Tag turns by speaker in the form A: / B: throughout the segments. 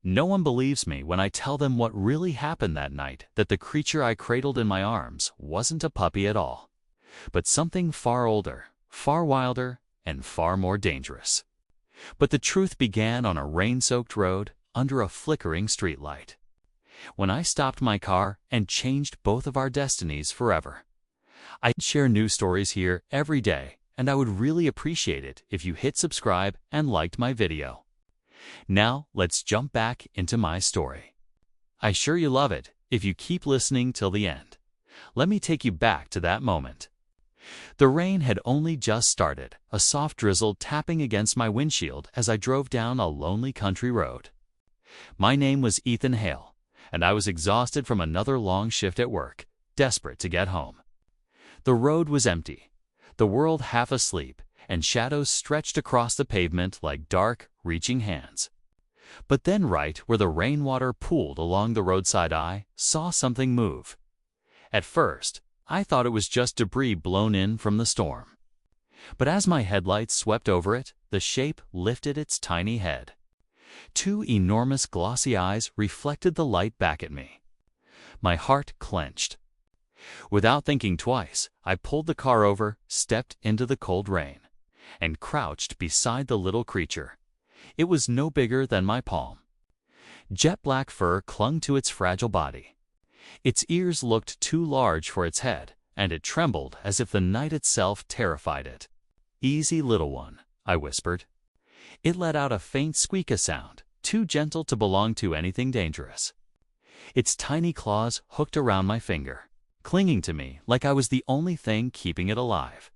A: No one believes me when I tell them what really happened that night, that the creature I cradled in my arms wasn't a puppy at all, but something far older, far wilder, and far more dangerous. But the truth began on a rain-soaked road under a flickering streetlight, when I stopped my car and changed both of our destinies forever. I share new stories here every day, and I would really appreciate it if you hit subscribe and liked my video. Now, let's jump back into my story. I'm sure you love it if you keep listening till the end. Let me take you back to that moment. The rain had only just started, a soft drizzle tapping against my windshield as I drove down a lonely country road. My name was Ethan Hale, and I was exhausted from another long shift at work, desperate to get home. The road was empty, the world half asleep, and shadows stretched across the pavement like dark, reaching hands. But then right where the rainwater pooled along the roadside, I saw something move. At first, I thought it was just debris blown in from the storm. But as my headlights swept over it, the shape lifted its tiny head. Two enormous glossy eyes reflected the light back at me. My heart clenched. Without thinking twice, I pulled the car over, stepped into the cold rain, and crouched beside the little creature. It was no bigger than my palm. Jet black fur clung to its fragile body. Its ears looked too large for its head, and it trembled as if the night itself terrified it. "Easy, little one," I whispered. It let out a faint squeak sound, too gentle to belong to anything dangerous. Its tiny claws hooked around my finger, clinging to me like I was the only thing keeping it alive.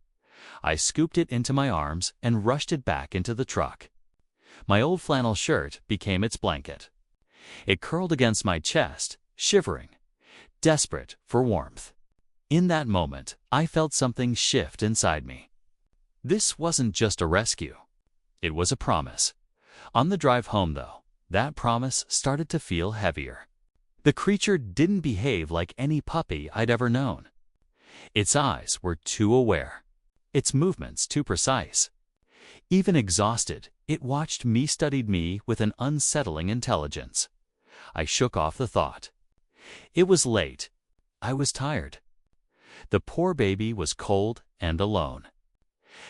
A: I scooped it into my arms and rushed it back into the truck. My old flannel shirt became its blanket. It curled against my chest, shivering, desperate for warmth. In that moment, I felt something shift inside me. This wasn't just a rescue. It was a promise. On the drive home, though, that promise started to feel heavier. The creature didn't behave like any puppy I'd ever known. Its eyes were too aware, its movements too precise. Even exhausted, it watched me, studied me with an unsettling intelligence. I shook off the thought. It was late. I was tired. The poor baby was cold and alone.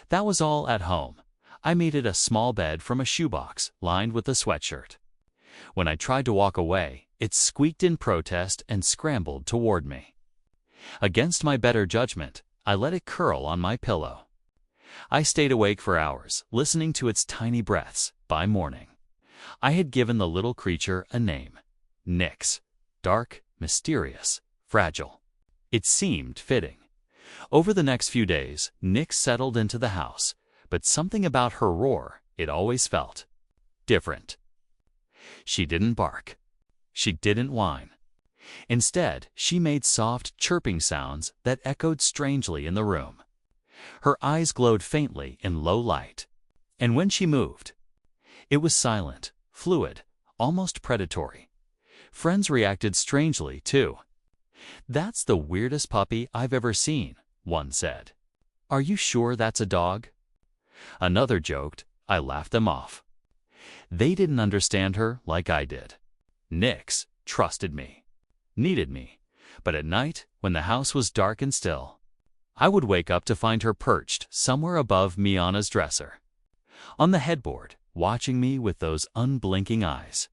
A: That was all at home. I made it a small bed from a shoebox lined with a sweatshirt. When I tried to walk away, it squeaked in protest and scrambled toward me. Against my better judgment, I let it curl on my pillow. I stayed awake for hours, listening to its tiny breaths. By morning, I had given the little creature a name: Nix. Dark, mysterious, fragile. It seemed fitting. Over the next few days, Nix settled into the house, but something about her roar, it always felt different. She didn't bark. She didn't whine. Instead, she made soft, chirping sounds that echoed strangely in the room. Her eyes glowed faintly in low light. And when she moved, it was silent, fluid, almost predatory. Friends reacted strangely, too. "That's the weirdest puppy I've ever seen," one said. "Are you sure that's a dog?" Another joked. I laughed them off. They didn't understand her like I did. Nix trusted me, needed me, but at night, when the house was dark and still, I would wake up to find her perched somewhere above Miana's dresser, on the headboard, watching me with those unblinking eyes.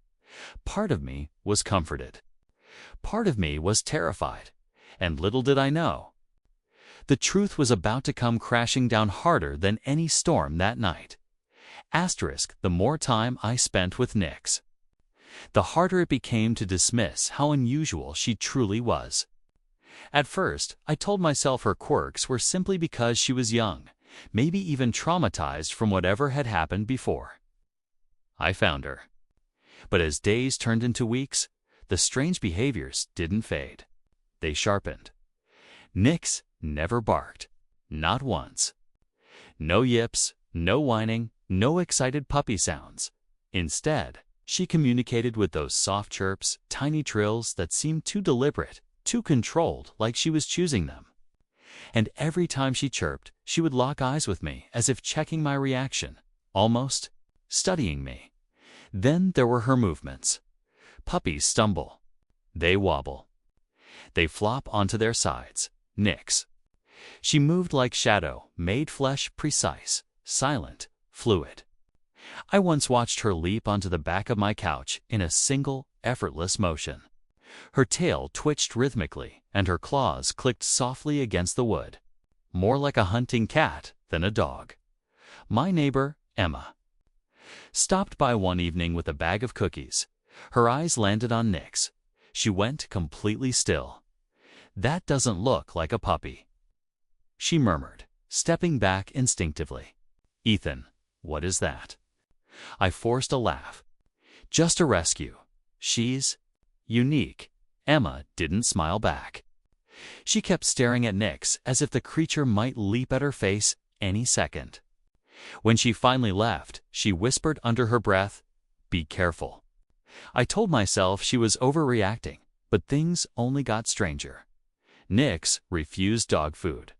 A: Part of me was comforted. Part of me was terrified, and little did I know, the truth was about to come crashing down harder than any storm that night. The more time I spent with Nix, the harder it became to dismiss how unusual she truly was. At first, I told myself her quirks were simply because she was young, maybe even traumatized from whatever had happened before. I found her. But as days turned into weeks, the strange behaviors didn't fade. They sharpened. Nix never barked, not once. No yips, no whining, no excited puppy sounds. Instead, she communicated with those soft chirps, tiny trills that seemed too deliberate, too controlled, like she was choosing them. And every time she chirped, she would lock eyes with me as if checking my reaction, almost studying me. Then there were her movements. Puppies stumble. They wobble. They flop onto their sides. Nix. She moved like shadow, made flesh precise, silent, fluid. I once watched her leap onto the back of my couch in a single, effortless motion. Her tail twitched rhythmically, and her claws clicked softly against the wood. More like a hunting cat than a dog. My neighbor, Emma, stopped by one evening with a bag of cookies. Her eyes landed on Nix. She went completely still. "That doesn't look like a puppy," she murmured, stepping back instinctively. "Ethan, what is that?" I forced a laugh. "Just a rescue. She's unique." Emma didn't smile back. She kept staring at Nix as if the creature might leap at her face any second. When she finally left, she whispered under her breath, "Be careful." I told myself she was overreacting, but things only got stranger. Nix refused dog food.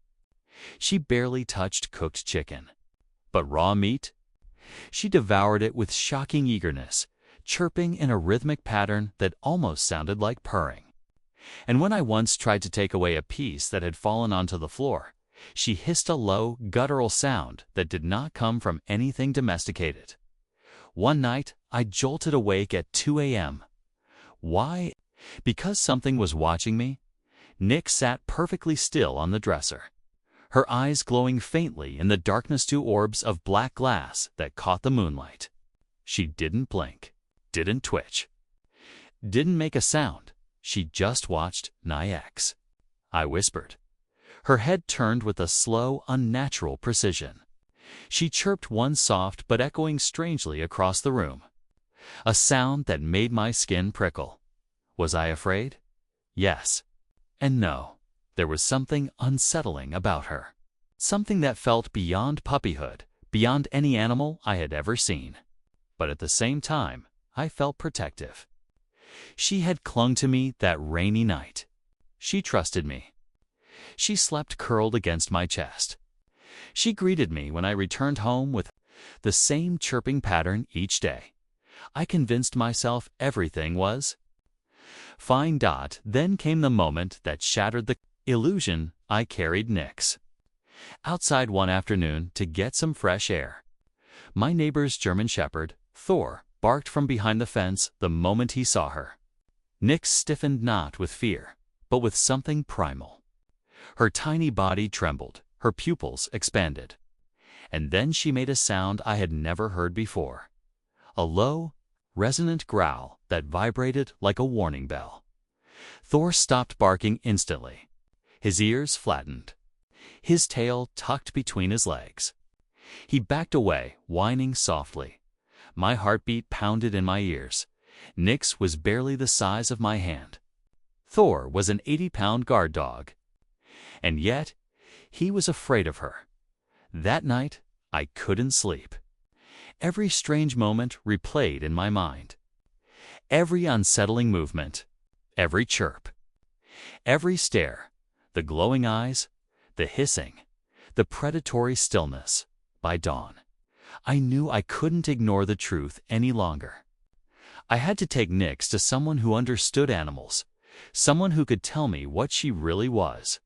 A: She barely touched cooked chicken. But raw meat? She devoured it with shocking eagerness, chirping in a rhythmic pattern that almost sounded like purring. And when I once tried to take away a piece that had fallen onto the floor, she hissed a low, guttural sound that did not come from anything domesticated. One night, I jolted awake at 2 a.m. Why? Because something was watching me? Nix sat perfectly still on the dresser, her eyes glowing faintly in the darkness, two orbs of black glass that caught the moonlight. She didn't blink, didn't twitch, didn't make a sound. She just watched Nix. I whispered. Her head turned with a slow, unnatural precision. She chirped one soft but echoing strangely across the room, a sound that made my skin prickle. Was I afraid? Yes. And no. There was something unsettling about her. Something that felt beyond puppyhood, beyond any animal I had ever seen. But at the same time, I felt protective. She had clung to me that rainy night. She trusted me. She slept curled against my chest. She greeted me when I returned home with the same chirping pattern each day. I convinced myself everything was fine. Then came the moment that shattered the illusion. I carried Nix outside one afternoon to get some fresh air. My neighbor's German shepherd, Thor, barked from behind the fence the moment he saw her. Nix stiffened not with fear, but with something primal. Her tiny body trembled, her pupils expanded. And then she made a sound I had never heard before. A low, resonant growl that vibrated like a warning bell. Thor stopped barking instantly. His ears flattened, his tail tucked between his legs. He backed away, whining softly. My heartbeat pounded in my ears. Nix was barely the size of my hand. Thor was an 80-pound guard dog. And yet, he was afraid of her. That night, I couldn't sleep. Every strange moment replayed in my mind. Every unsettling movement, every chirp, every stare, the glowing eyes, the hissing, the predatory stillness. By dawn, I knew I couldn't ignore the truth any longer. I had to take Nix to someone who understood animals, someone who could tell me what she really was.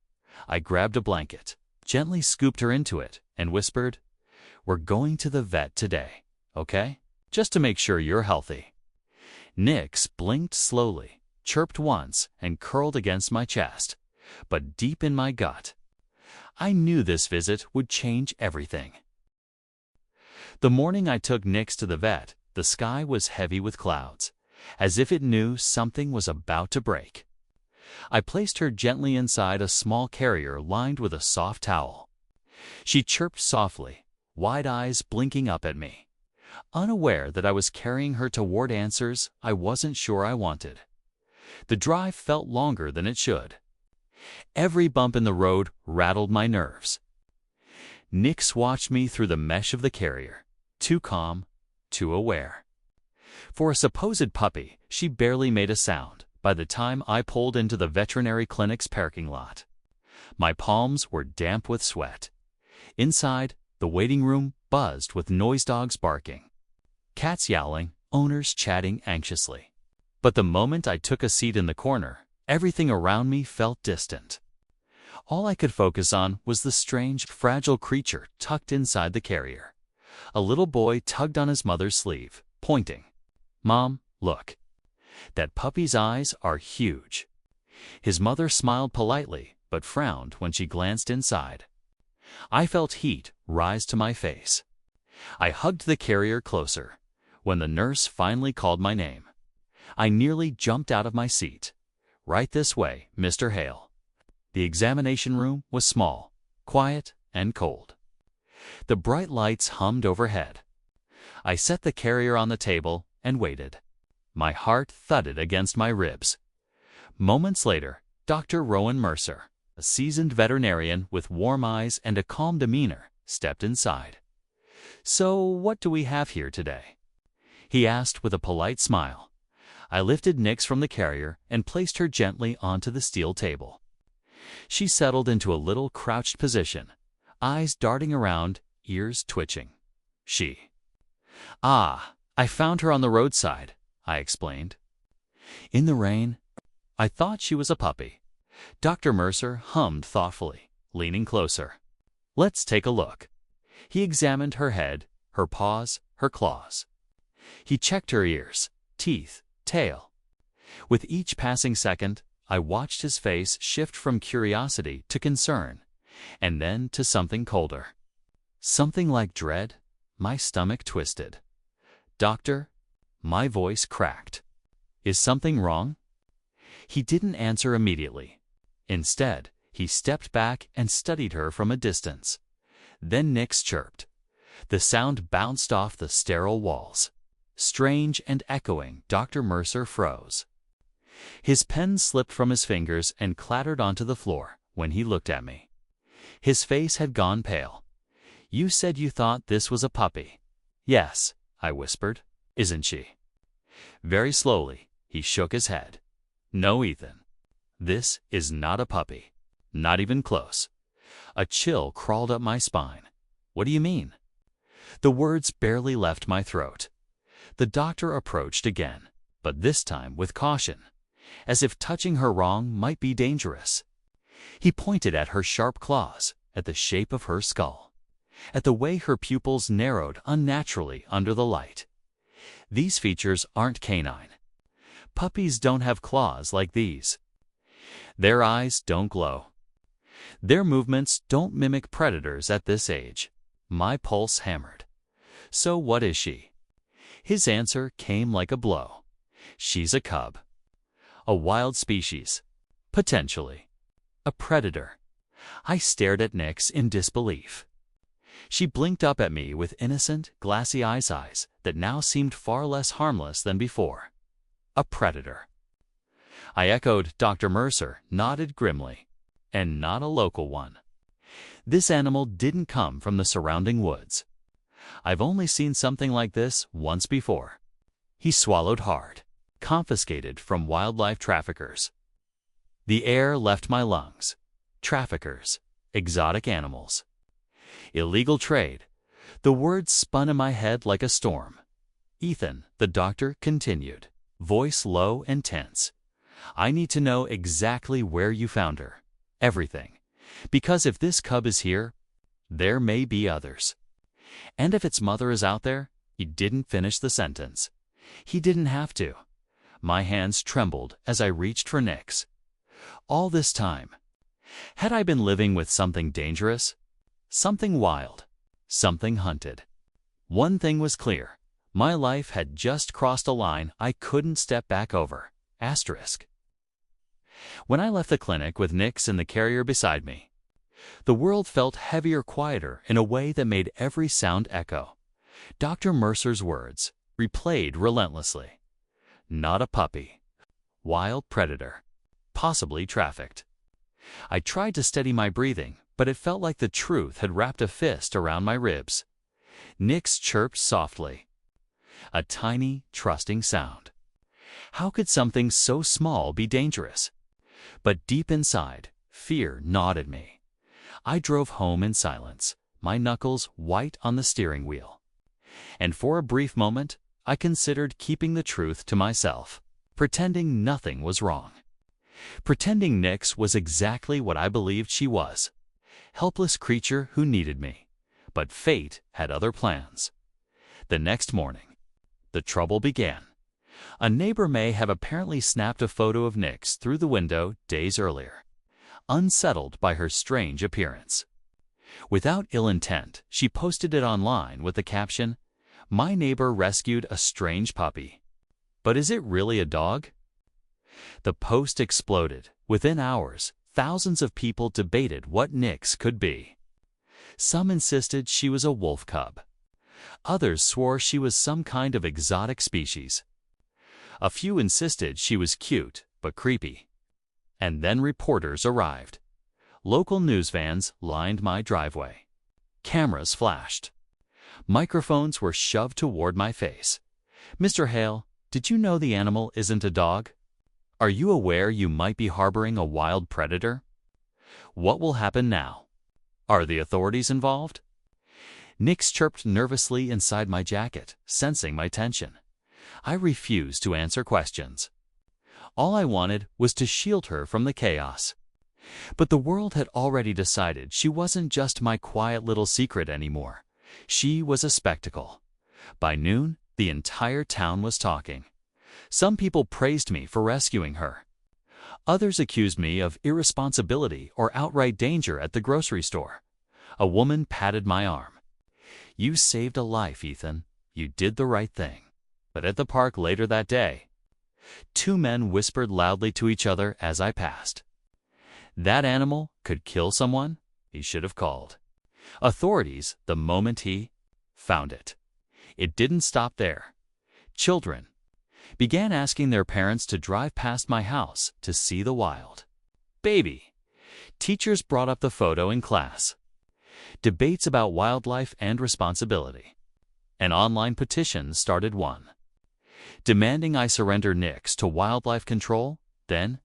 A: I grabbed a blanket, gently scooped her into it, and whispered, "We're going to the vet today, okay? Just to make sure you're healthy." Nix blinked slowly, chirped once, and curled against my chest. But deep in my gut, I knew this visit would change everything. The morning I took Nix to the vet, the sky was heavy with clouds, as if it knew something was about to break. I placed her gently inside a small carrier lined with a soft towel. She chirped softly, wide eyes blinking up at me, unaware that I was carrying her toward answers I wasn't sure I wanted. The drive felt longer than it should. Every bump in the road rattled my nerves. Nix watched me through the mesh of the carrier, too calm, too aware. For a supposed puppy, she barely made a sound by the time I pulled into the veterinary clinic's parking lot. My palms were damp with sweat. Inside, the waiting room buzzed with noise dogs barking, cats yowling, owners chatting anxiously. But the moment I took a seat in the corner, everything around me felt distant. All I could focus on was the strange, fragile creature tucked inside the carrier. A little boy tugged on his mother's sleeve, pointing. "Mom, look. That puppy's eyes are huge." His mother smiled politely, but frowned when she glanced inside. I felt heat rise to my face. I hugged the carrier closer. When the nurse finally called my name, I nearly jumped out of my seat. "Right this way, Mr. Hale." The examination room was small, quiet, and cold. The bright lights hummed overhead. I set the carrier on the table and waited. My heart thudded against my ribs. Moments later, Dr. Rowan Mercer, a seasoned veterinarian with warm eyes and a calm demeanor, stepped inside. "So, what do we have here today?" he asked with a polite smile. I lifted Nix from the carrier and placed her gently onto the steel table. She settled into a little crouched position, eyes darting around, ears twitching. I found her on the roadside," I explained. "In the rain? I thought she was a puppy." Dr. Mercer hummed thoughtfully, leaning closer. "Let's take a look." He examined her head, her paws, her claws. He checked her ears, teeth, tail. With each passing second, I watched his face shift from curiosity to concern, and then to something colder. Something like dread. My stomach twisted. "Doctor," my voice cracked. "Is something wrong?" He didn't answer immediately. Instead, he stepped back and studied her from a distance. Then Nix chirped. The sound bounced off the sterile walls. Strange and echoing, Dr. Mercer froze. His pen slipped from his fingers and clattered onto the floor when he looked at me. His face had gone pale. "You said you thought this was a puppy." "Yes," I whispered. "Isn't she?" Very slowly, he shook his head. "No, Ethan. This is not a puppy. Not even close." A chill crawled up my spine. "What do you mean?" The words barely left my throat. The doctor approached again, but this time with caution, as if touching her wrong might be dangerous. He pointed at her sharp claws, at the shape of her skull, at the way her pupils narrowed unnaturally under the light. "These features aren't canine. Puppies don't have claws like these. Their eyes don't glow. Their movements don't mimic predators at this age." My pulse hammered. "So what is she?" His answer came like a blow. "She's a cub. A wild species. Potentially. A predator." I stared at Nix in disbelief. She blinked up at me with innocent, glassy eyes that now seemed far less harmless than before. "A predator." I echoed. Dr. Mercer nodded grimly. "And not a local one. This animal didn't come from the surrounding woods. I've only seen something like this once before." He swallowed hard. "Confiscated from wildlife traffickers." The air left my lungs. Traffickers. Exotic animals. Illegal trade. The words spun in my head like a storm. "Ethan," the doctor continued, voice low and tense, "I need to know exactly where you found her. Everything. Because if this cub is here, there may be others. And if its mother is out there," he didn't finish the sentence. He didn't have to. My hands trembled as I reached for Nix. All this time, had I been living with something dangerous? Something wild? Something hunted? One thing was clear. My life had just crossed a line I couldn't step back over. Asterisk. When I left the clinic with Nix in the carrier beside me, the world felt heavier, quieter in a way that made every sound echo. Dr. Mercer's words, replayed relentlessly. Not a puppy. Wild predator. Possibly trafficked. I tried to steady my breathing, but it felt like the truth had wrapped a fist around my ribs. Nix chirped softly. A tiny, trusting sound. How could something so small be dangerous? But deep inside, fear gnawed at me. I drove home in silence, my knuckles white on the steering wheel. And for a brief moment, I considered keeping the truth to myself. pretending nothing was wrong. Pretending Nix was exactly what I believed she was. Helpless creature who needed me. But fate had other plans. The next morning, the trouble began. A neighbor may have apparently snapped a photo of Nix through the window days earlier, unsettled by her strange appearance. Without ill intent, she posted it online with the caption, "My neighbor rescued a strange puppy. But is it really a dog?" The post exploded. Within hours, thousands of people debated what Nix could be. Some insisted she was a wolf cub. Others swore she was some kind of exotic species. A few insisted she was cute but creepy. And then reporters arrived. Local news vans lined my driveway. Cameras flashed. Microphones were shoved toward my face. "Mr. Hale, did you know the animal isn't a dog? Are you aware you might be harboring a wild predator? What will happen now? Are the authorities involved?" Nix chirped nervously inside my jacket, sensing my tension. I refused to answer questions. All I wanted was to shield her from the chaos. But the world had already decided she wasn't just my quiet little secret anymore. She was a spectacle. By noon, the entire town was talking. Some people praised me for rescuing her. Others accused me of irresponsibility or outright danger at the grocery store. A woman patted my arm. "You saved a life, Ethan. You did the right thing." But at the park later that day, two men whispered loudly to each other as I passed. That animal could kill someone. He should have called authorities the moment he found it. It didn't stop there. Children began asking their parents to drive past my house to see the wild baby. Teachers brought up the photo in class. Debates about wildlife and responsibility. An online petition started one, demanding I surrender Nix to wildlife control. Then,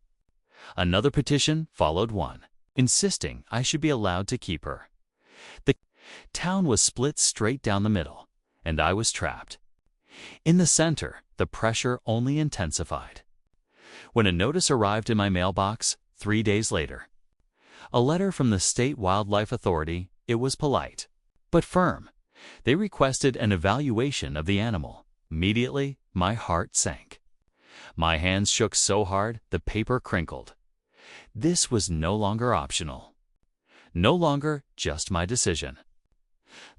A: another petition followed one, insisting I should be allowed to keep her. The town was split straight down the middle, and I was trapped. In the center, the pressure only intensified. When a notice arrived in my mailbox 3 days later, a letter from the State Wildlife Authority, it was polite, but firm. They requested an evaluation of the animal. Immediately, my heart sank. My hands shook so hard, the paper crinkled. This was no longer optional. No longer just my decision.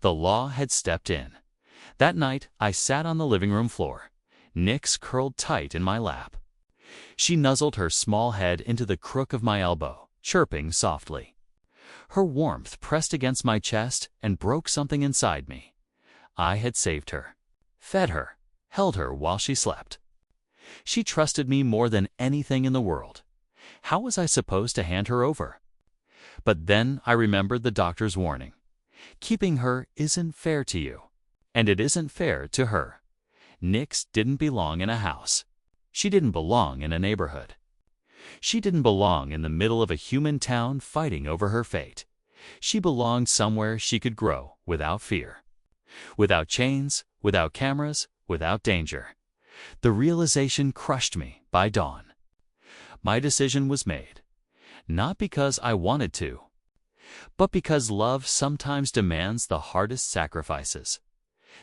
A: The law had stepped in. That night, I sat on the living room floor, Nix curled tight in my lap. She nuzzled her small head into the crook of my elbow, chirping softly. Her warmth pressed against my chest and broke something inside me. I had saved her, fed her, held her while she slept. She trusted me more than anything in the world. How was I supposed to hand her over? But then I remembered the doctor's warning. Keeping her isn't fair to you, and it isn't fair to her. Nix didn't belong in a house. She didn't belong in a neighborhood. She didn't belong in the middle of a human town fighting over her fate. She belonged somewhere she could grow without fear. Without chains, without cameras, without danger. The realization crushed me by dawn. My decision was made, not because I wanted to, but because love sometimes demands the hardest sacrifices.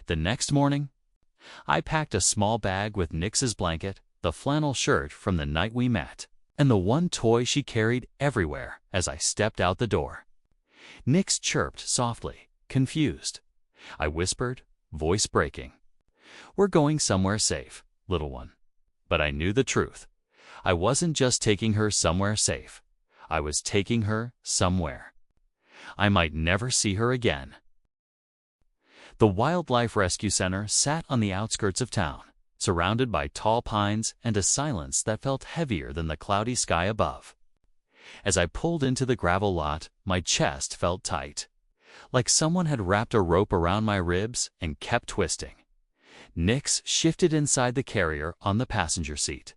A: The next morning, I packed a small bag with Nix's blanket, the flannel shirt from the night we met, and the one toy she carried everywhere as I stepped out the door. Nix chirped softly, confused. I whispered, voice breaking, "We're going somewhere safe, little one." But I knew the truth. I wasn't just taking her somewhere safe. I was taking her somewhere I might never see her again. The Wildlife Rescue Center sat on the outskirts of town, surrounded by tall pines and a silence that felt heavier than the cloudy sky above. As I pulled into the gravel lot, my chest felt tight, like someone had wrapped a rope around my ribs and kept twisting. Nix shifted inside the carrier on the passenger seat.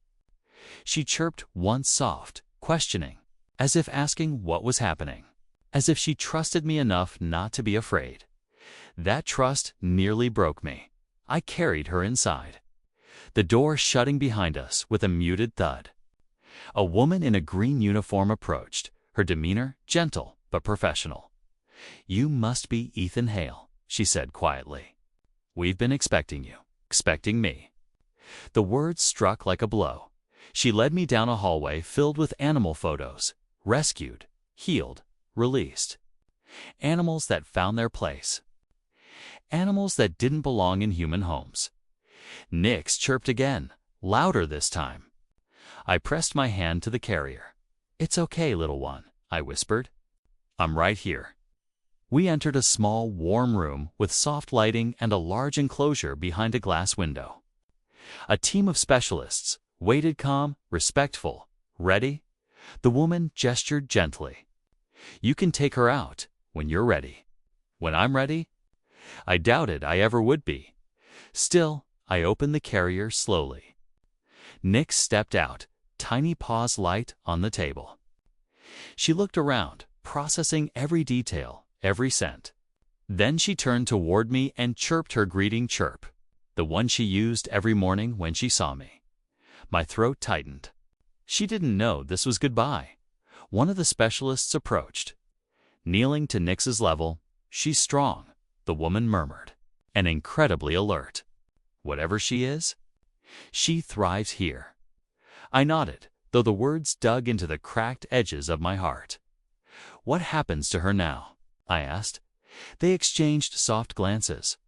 A: She chirped once soft, questioning, as if asking what was happening, as if she trusted me enough not to be afraid. That trust nearly broke me. I carried her inside. the door shutting behind us with a muted thud. A woman in a green uniform approached, her demeanor gentle but professional. "You must be Ethan Hale," she said quietly. "We've been expecting you, expecting me." The words struck like a blow. She led me down a hallway filled with animal photos, rescued, healed, released. Animals that found their place. Animals that didn't belong in human homes. Nix chirped again, louder this time. I pressed my hand to the carrier. "It's okay, little one," I whispered. "I'm right here." We entered a small, warm room with soft lighting and a large enclosure behind a glass window. A team of specialists waited calm, respectful, ready. The woman gestured gently. "You can take her out when you're ready." When I'm ready? I doubted I ever would be. Still, I opened the carrier slowly. Nix stepped out, tiny paws light on the table. She looked around, processing every detail, every scent. Then she turned toward me and chirped her greeting chirp, the one she used every morning when she saw me. My throat tightened. She didn't know this was goodbye. One of the specialists approached. Kneeling to Nix's level, "She's strong," the woman murmured, "and incredibly alert. Whatever she is, she thrives here." I nodded, though the words dug into the cracked edges of my heart. "What happens to her now?" I asked. They exchanged soft glances.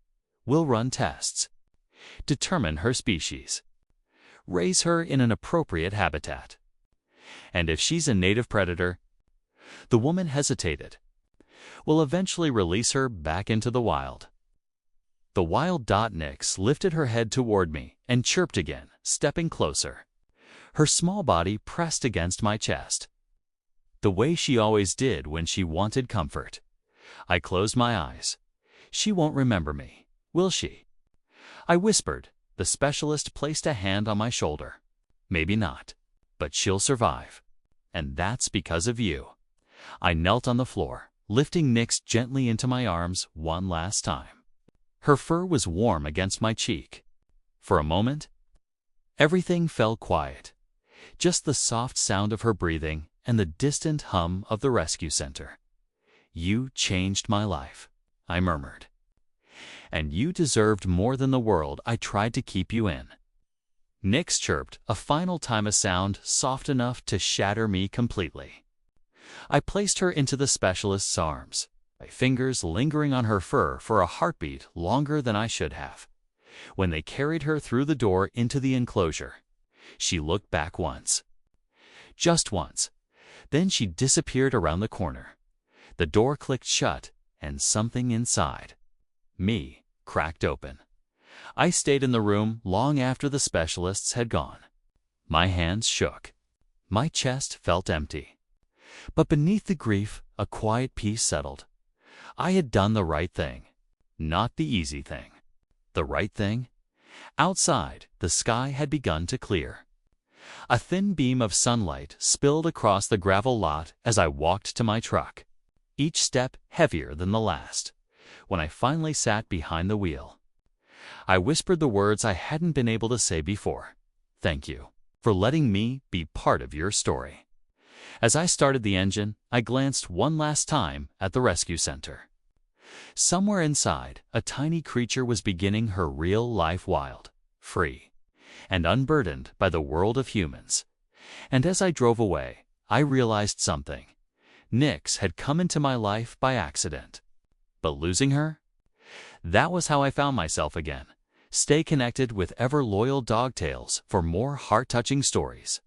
A: "We'll run tests. Determine her species. Raise her in an appropriate habitat. And if she's a native predator," the woman hesitated, "we'll eventually release her back into the wild." The wild Nix lifted her head toward me and chirped again, stepping closer. Her small body pressed against my chest, the way she always did when she wanted comfort. I closed my eyes. "She won't remember me, will she?" I whispered. The specialist placed a hand on my shoulder. "Maybe not, but she'll survive. And that's because of you." I knelt on the floor, lifting Nix gently into my arms one last time. Her fur was warm against my cheek. For a moment, everything fell quiet. Just the soft sound of her breathing and the distant hum of the rescue center. "You changed my life," I murmured. "And you deserved more than the world I tried to keep you in." Nix chirped a final time, a sound soft enough to shatter me completely. I placed her into the specialist's arms, my fingers lingering on her fur for a heartbeat longer than I should have. When they carried her through the door into the enclosure, she looked back once. Just once. Then she disappeared around the corner. The door clicked shut, and something inside me cracked open. I stayed in the room long after the specialists had gone. My hands shook. My chest felt empty. But beneath the grief, a quiet peace settled. I had done the right thing. Not the easy thing. The right thing? Outside, the sky had begun to clear. A thin beam of sunlight spilled across the gravel lot as I walked to my truck, each step heavier than the last. When I finally sat behind the wheel, I whispered the words I hadn't been able to say before. "Thank you for letting me be part of your story." As I started the engine, I glanced one last time at the rescue center. Somewhere inside, a tiny creature was beginning her real life wild, free, and unburdened by the world of humans. And as I drove away, I realized something. Nix had come into my life by accident. But losing her? That was how I found myself again. Stay connected with EverLoyal Dog Tales for more heart-touching stories.